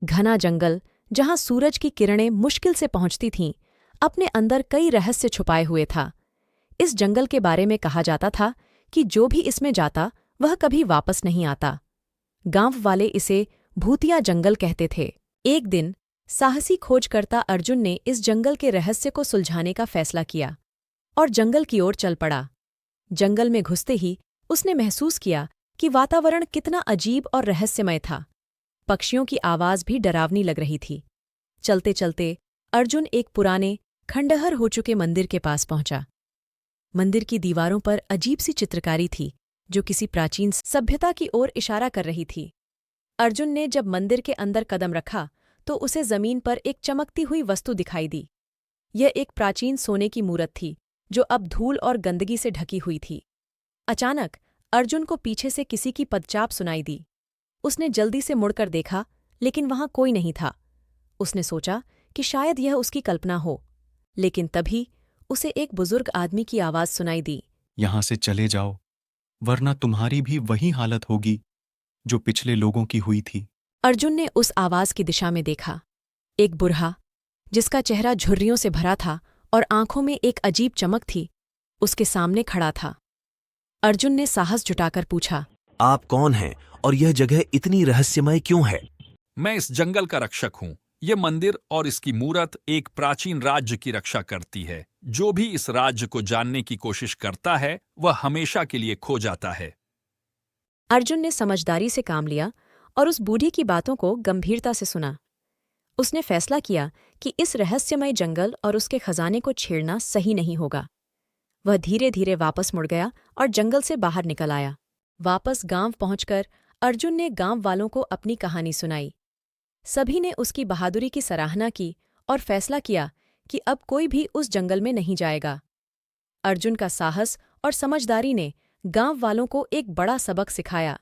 घना जंगल, जहां सूरज की किरणें मुश्किल से पहुंचती थीं, अपने अंदर कई रहस्य छुपाए हुए था। इस जंगल के बारे में कहा जाता था कि जो भी इसमें जाता वह कभी वापस नहीं आता। गांव वाले इसे भूतिया जंगल कहते थे। एक दिन साहसी खोजकर्ता अर्जुन ने इस जंगल के रहस्य को सुलझाने का फैसला किया और जंगल की ओर चल पड़ा। जंगल में घुसते ही उसने महसूस किया कि वातावरण कितना अजीब और रहस्यमय था। पक्षियों की आवाज भी डरावनी लग रही थी। चलते चलते अर्जुन एक पुराने, खंडहर हो चुके मंदिर के पास पहुंचा। मंदिर की दीवारों पर अजीब सी चित्रकारी थी, जो किसी प्राचीन सभ्यता की ओर इशारा कर रही थी। अर्जुन ने जब मंदिर के अंदर कदम रखा तो उसे जमीन पर एक चमकती हुई वस्तु दिखाई दी। यह एक प्राचीन सोने की मूरत थी, जो अब धूल और गंदगी से ढकी हुई थी। अचानक अर्जुन को पीछे से किसी की पदचाप सुनाई दी। उसने जल्दी से मुड़कर देखा, लेकिन वहां कोई नहीं था। उसने सोचा कि शायद यह उसकी कल्पना हो, लेकिन तभी उसे एक बुजुर्ग आदमी की आवाज सुनाई दी। यहां से चले जाओ, वरना तुम्हारी भी वही हालत होगी जो पिछले लोगों की हुई थी। अर्जुन ने उस आवाज की दिशा में देखा। एक बुढ़ा, जिसका चेहरा झुर्रियों से भरा था और आंखों में एक अजीब चमक थी, उसके सामने खड़ा था। अर्जुन ने साहस जुटाकर पूछा, आप कौन हैं और यह जगह इतनी रहस्यमय क्यों है? मैं इस जंगल का रक्षक हूँ। ये मंदिर और इसकी मूरत एक प्राचीन राज्य की रक्षा करती है। जो भी इस राज्य को जानने की कोशिश करता है, वह हमेशा के लिए खो जाता है। अर्जुन ने समझदारी से काम लिया और उस बूढ़ी की बातों को गंभीरता से सुना। उसने फैसला किया कि इस रहस्यमय जंगल और उसके खजाने को छेड़ना सही नहीं होगा। वह धीरे धीरे वापस मुड़ गया और जंगल से बाहर निकल आया। वापस गांव पहुंचकर अर्जुन ने गांव वालों को अपनी कहानी सुनाई। सभी ने उसकी बहादुरी की सराहना की और फैसला किया कि अब कोई भी उस जंगल में नहीं जाएगा। अर्जुन का साहस और समझदारी ने गांव वालों को एक बड़ा सबक सिखाया।